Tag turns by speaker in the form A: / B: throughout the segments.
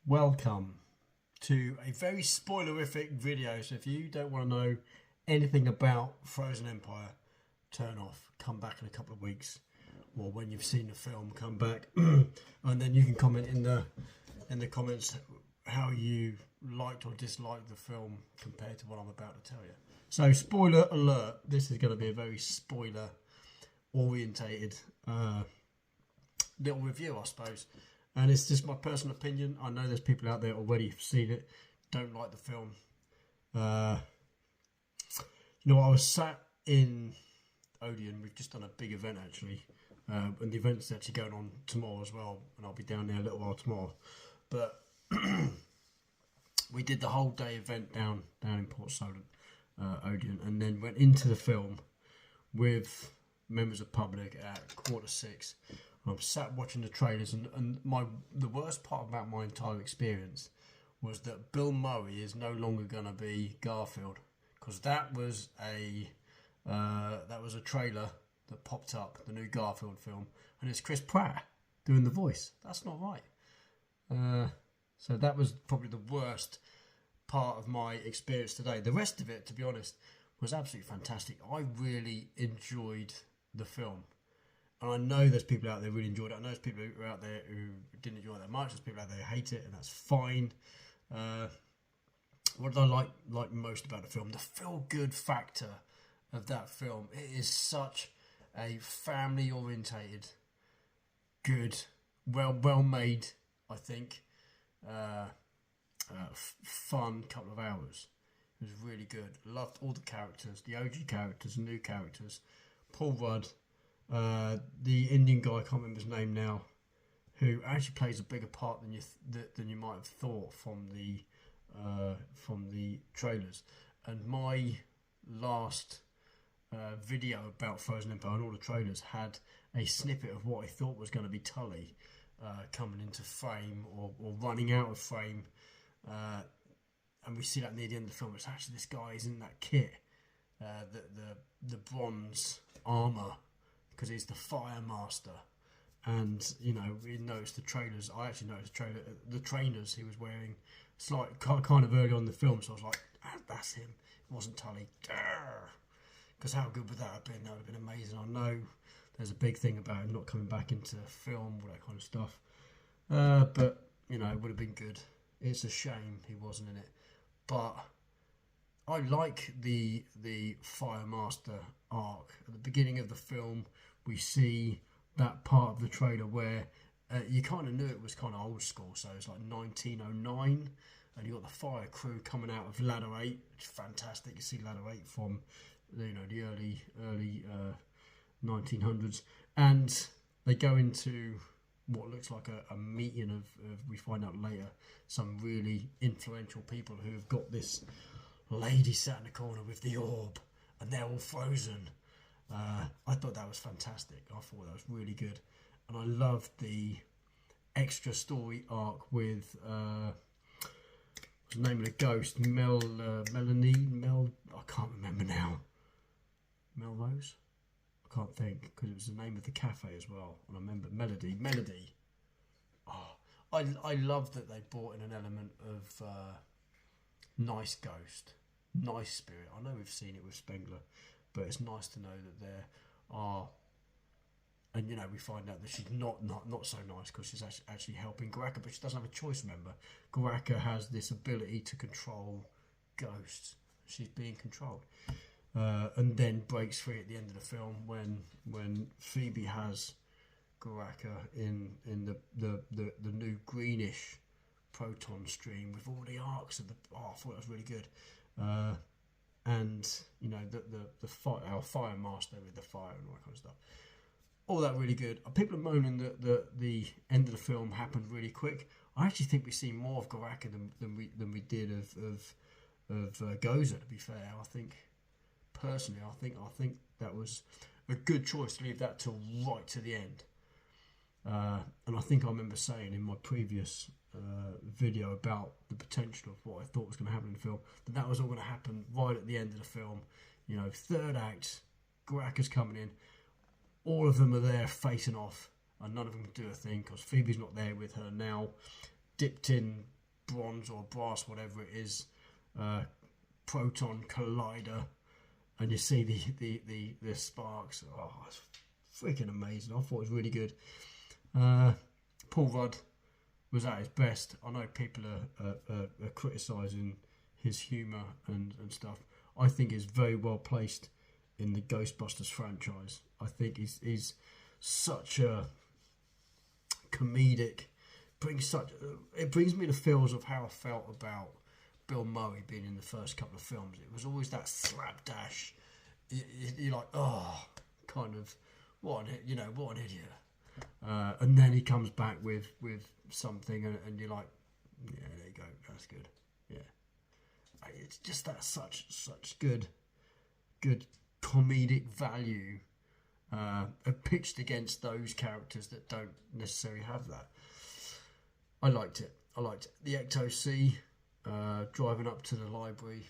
A: Welcome to a very spoilerific video. So if you don't want to know anything about Frozen Empire, turn off, come back in a couple of weeks, or when you've seen the film, come back and then you can comment in the comments how you liked or disliked the film compared to what I'm about to tell you. So spoiler alert, this is going to be a very spoiler orientated little review, I suppose. And it's just my personal opinion. I know there's people out there already who've seen it, don't like the film. I was sat in Odeon. We've just done a big event actually, and the event's actually going on tomorrow as well, and I'll be down there a little while tomorrow. But we did the whole day event down in Port Solent, Odeon, and then went into the film with members of the public at 6:15. I'm sat watching the trailers, and the worst part about my entire experience was that Bill Murray is no longer going to be Garfield, because that was a trailer that popped up, the new Garfield film, and it's Chris Pratt doing the voice. That's not right. So that was probably the worst part of my experience today. The rest of it, to be honest, was absolutely fantastic. I really enjoyed the film. And I know there's people out there who really enjoyed it. I know there's people who are out there who didn't enjoy it that much. There's people out there who hate it, and that's fine. What did I like most about the film? The feel-good factor of that film. It is such a family-orientated, good, well-made, I think, fun couple of hours. It was really good. Loved all the characters, the OG characters, the new characters. Paul Rudd. The Indian guy, I can't remember his name now, who actually plays a bigger part than you might have thought from the trailers. And my last video about Frozen Empire and all the trailers had a snippet of what I thought was going to be Tully coming into frame or running out of frame, and we see that near the end of the film. It's actually this guy is in that kit, the bronze armour, because he's the Fire Master. And we noticed the trailers. I actually noticed the trainers he was wearing kind of early on in the film, so I was like, that's him. It wasn't Tully. Because how good would that have been? That would have been amazing. I know there's a big thing about him not coming back into film, all that kind of stuff, but it would have been good. It's a shame he wasn't in it, but I like the Fire Master arc. At the beginning of the film, we see that part of the trailer where you kind of knew it was kind of old school. So it's like 1909, and you got the fire crew coming out of Ladder 8. It's fantastic. You see Ladder 8 from the early 1900s, and they go into what looks like a meeting of, we find out later, some really influential people who have got this lady sat in the corner with the orb, and they're all frozen. I thought that was fantastic. I thought that was really good, and I loved the extra story arc with what's the name of the ghost? Melanie. I can't remember now. Melrose. I can't think, because it was the name of the cafe as well, and I remember Melody. Oh, I love that they brought in an element of nice ghost, nice spirit. I know we've seen it with Spengler, but it's nice to know that there are, and we find out that she's not so nice, because she's actually helping Gaka, but she doesn't have a choice. Remember, Gaka has this ability to control ghosts. She's being controlled, and then breaks free at the end of the film when Phoebe has Gaka in the new greenish proton stream with all the arcs of the. Oh, I thought that was really good. And our Fire Master with the fire and all that kind of stuff, all that really good. People are moaning that the end of the film happened really quick. I actually think we see more of Gaka than we did of Gozer. To be fair, I think personally, I think that was a good choice to leave that till right to the end. And I think I remember saying in my previous video about the potential of what I thought was going to happen in the film, that was all going to happen right at the end of the film. Third act, Gaka's coming in, all of them are there facing off, and none of them can do a thing because Phoebe's not there with her now, dipped in bronze or brass, whatever it is, proton collider, and you see the sparks. Oh, it's freaking amazing. I thought it was really good. Paul Rudd was at his best. I know people are criticising his humour and stuff. I think he's very well placed in the Ghostbusters franchise. I think he's such a comedic. It brings me the feels of how I felt about Bill Murray being in the first couple of films. It was always that slapdash. You're like, oh, kind of, what an idiot. And then he comes back with something, and you're like, yeah, there you go, that's good. Yeah, it's just that such good comedic value, pitched against those characters that don't necessarily have that. I liked it. The Ecto C, driving up to the library.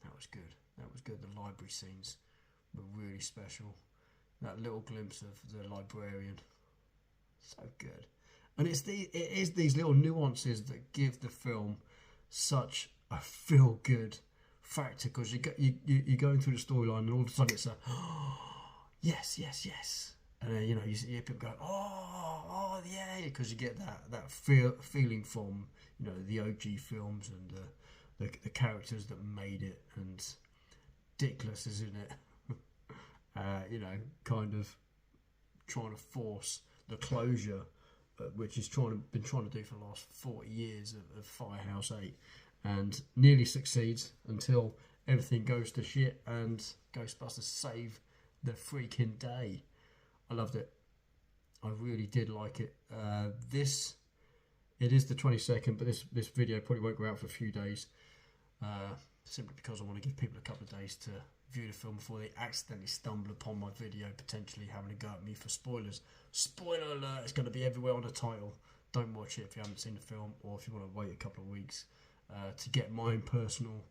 A: That was good. The library scenes were really special. That little glimpse of the librarian, so good. And it is these little nuances that give the film such a feel good factor, because you're going through the storyline and all of a sudden it's a yes, and then, you hear people go oh yeah, because you get that feeling from the OG films and the characters that made it, and Dickless is in it. Kind of trying to force the closure, which he's been trying to do for the last 40 years of Firehouse 8, and nearly succeeds until everything goes to shit and Ghostbusters save the freaking day. I loved it. I really did like it. It is the 22nd, but this video probably won't go out for a few days, simply because I want to give people a couple of days to view the film before they accidentally stumble upon my video, potentially having a go at me for spoilers. Spoiler alert, it's going to be everywhere on the title. Don't watch it if you haven't seen the film, or if you want to wait a couple of weeks to get my own personal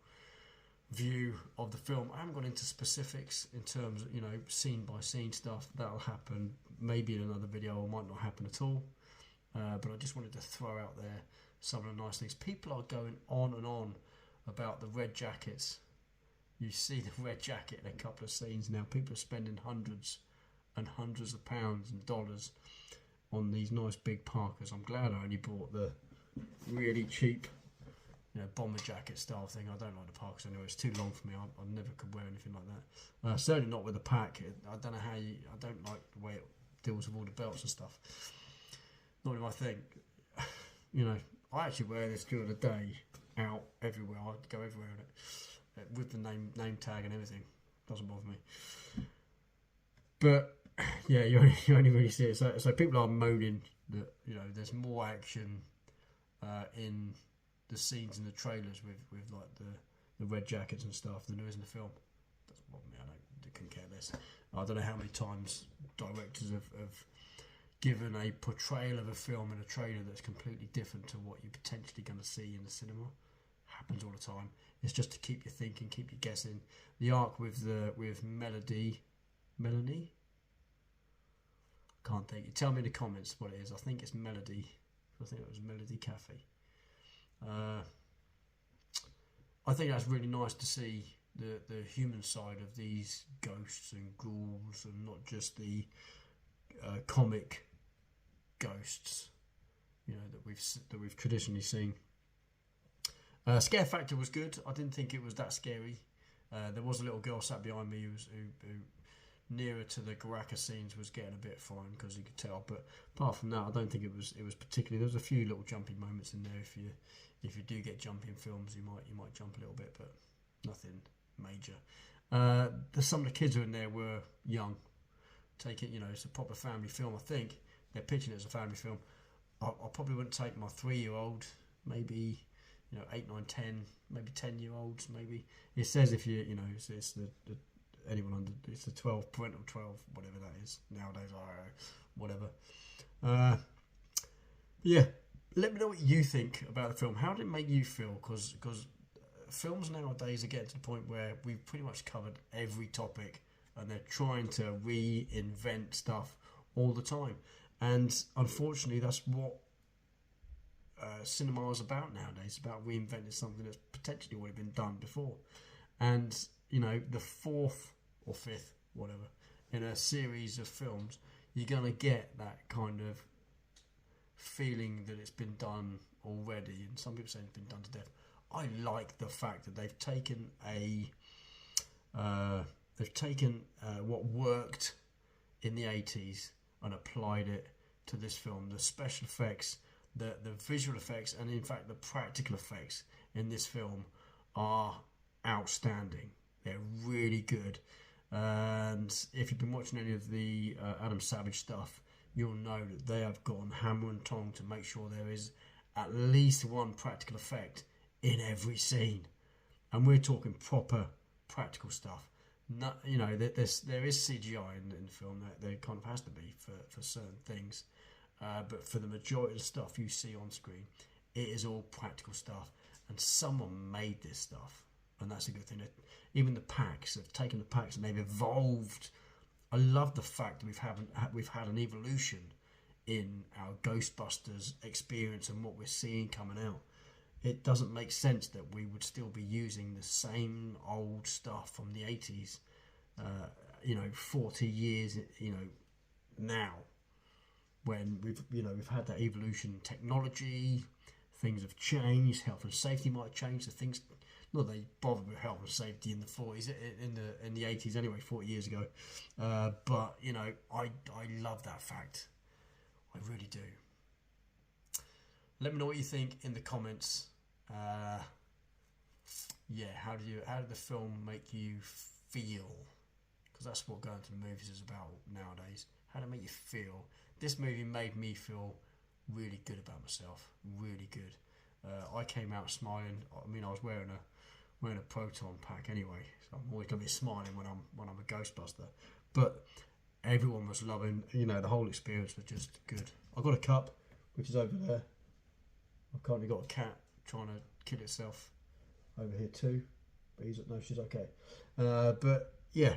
A: view of the film. I haven't gone into specifics in terms of, scene by scene stuff. That'll happen maybe in another video, or might not happen at all. But I just wanted to throw out there some of the nice things. People are going on and on about the red jackets. You see the red jacket in a couple of scenes now. People are spending hundreds and hundreds of pounds and dollars on these nice big parkas. I'm glad I only bought the really cheap, bomber jacket style thing. I don't like the parkas anyway. It's too long for me. I never could wear anything like that. Certainly not with a pack. I don't know how I don't like the way it deals with all the belts and stuff. Not in my thing. I actually wear this during the day, out everywhere. I go everywhere in it. With the name tag and everything. Doesn't bother me. But yeah, you only really see it. So people are moaning that there's more action in the scenes in the trailers with like the red jackets and stuff than there is in the film. Doesn't bother me. I couldn't care less. I don't know how many times directors have given a portrayal of a film in a trailer that's completely different to what you're potentially going to see in the cinema. Happens all the time. It's just to keep you thinking, keep you guessing. The arc with Melanie. Can't think. You tell me in the comments what it is. I think it's Melody. I think it was Melody Cafe. I think that's really nice to see the human side of these ghosts and ghouls, and not just the comic ghosts, that we've traditionally seen. Scare factor was good. I didn't think it was that scary. There was a little girl sat behind me who nearer to the Gaka scenes was getting a bit frightened, because you could tell. But apart from that, I don't think it was particularly. There was a few little jumping moments in there. If you do get jumping films, you might jump a little bit, but nothing major. Some of the kids who were in there were young. Take it, it's a proper family film. I think they're pitching it as a family film. I probably wouldn't take my 3-year-old, maybe 8, 9, 10, maybe 10-year-olds. Maybe it says if it's the anyone under, it's the 12, parental 12, whatever that is nowadays. Whatever. Yeah, let me know what you think about the film. How did it make you feel? Because films nowadays are getting to the point where we've pretty much covered every topic, and they're trying to reinvent stuff all the time. And unfortunately, that's what cinema is about nowadays. It's about reinventing something that's potentially already been done before. And, you know, the fourth or fifth, whatever, in a series of films, you're going to get that kind of feeling that it's been done already. And some people say it's been done to death. I like the fact that they've taken what worked in the 80s and applied it to this film. The special effects, the visual effects, and in fact the practical effects in this film are outstanding. They're really good. And if you've been watching any of the Adam Savage stuff, you'll know that they have gone hammer and tong to make sure there is at least one practical effect in every scene. And we're talking proper practical stuff. Not, you know, there is CGI in the film. There kind of has to be for certain things. But for the majority of the stuff you see on screen, it is all practical stuff. And someone made this stuff. And that's a good thing. Even the packs, they've taken the packs and they've evolved. I love the fact that we've had an evolution in our Ghostbusters experience and what we're seeing coming out. It doesn't make sense that we would still be using the same old stuff from the 80s, 40 years, now, when we've had that evolution in technology. Things have changed. Health and safety might have changed. The things, not that they bothered with health and safety in the 40s, in the 80s anyway, 40 years ago. But I love that fact. I really do. Let me know what you think in the comments. How did the film make you feel? Because that's what going to the movies is about nowadays. How did it make you feel? This movie made me feel really good about myself. Really good. I came out smiling. I mean, I was wearing a proton pack anyway, so I'm always going to be smiling when I'm a Ghostbuster. But everyone was loving. The whole experience was just good. I got a cup, which is over there. I've currently got a cat trying to kill itself over here too, but she's okay. But yeah,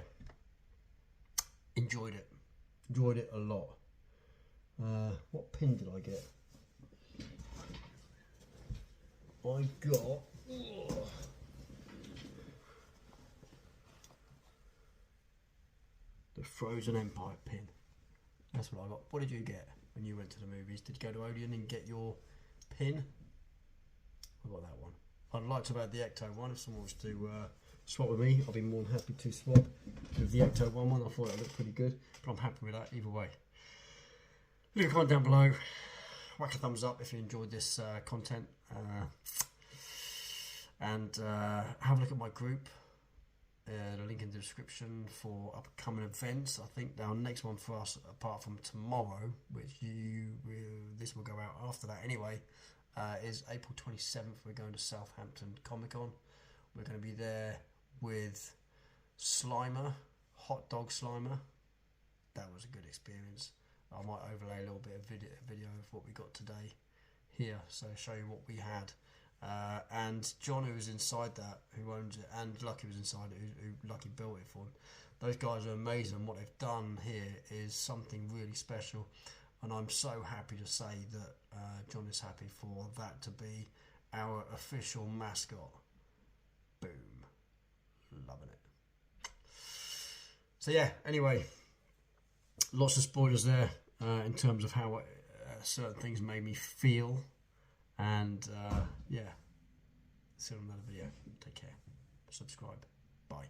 A: enjoyed it a lot. What pin did I get? I got the Frozen Empire pin. That's what I got. What did you get when you went to the movies? Did you go to Odeon and get your pin? I got that one. I'd like to have had the Ecto one. If someone wants to swap with me, I'll be more than happy to swap with the Ecto one. I thought it looked pretty good, but I'm happy with that either way. Leave a comment down below. Whack a thumbs up if you enjoyed this content. And have a look at my group. The link in the description for upcoming events. I think our next one for us, apart from tomorrow, which this will go out after that anyway, is April 27th. We're going to Southampton Comic Con. We're going to be there with Slimer, Hot Dog Slimer. That was a good experience. I might overlay a little bit of video of what we got today here, so show you what we had. And John, who was inside that, who owns it, and Lucky was inside it, who Lucky built it for him. Those guys are amazing, and what they've done here is something really special. And I'm so happy to say that John is happy for that to be our official mascot. Boom. Loving it. So yeah, anyway, lots of spoilers there in terms of how certain things made me feel. And see you on another video. Take care. Subscribe. Bye.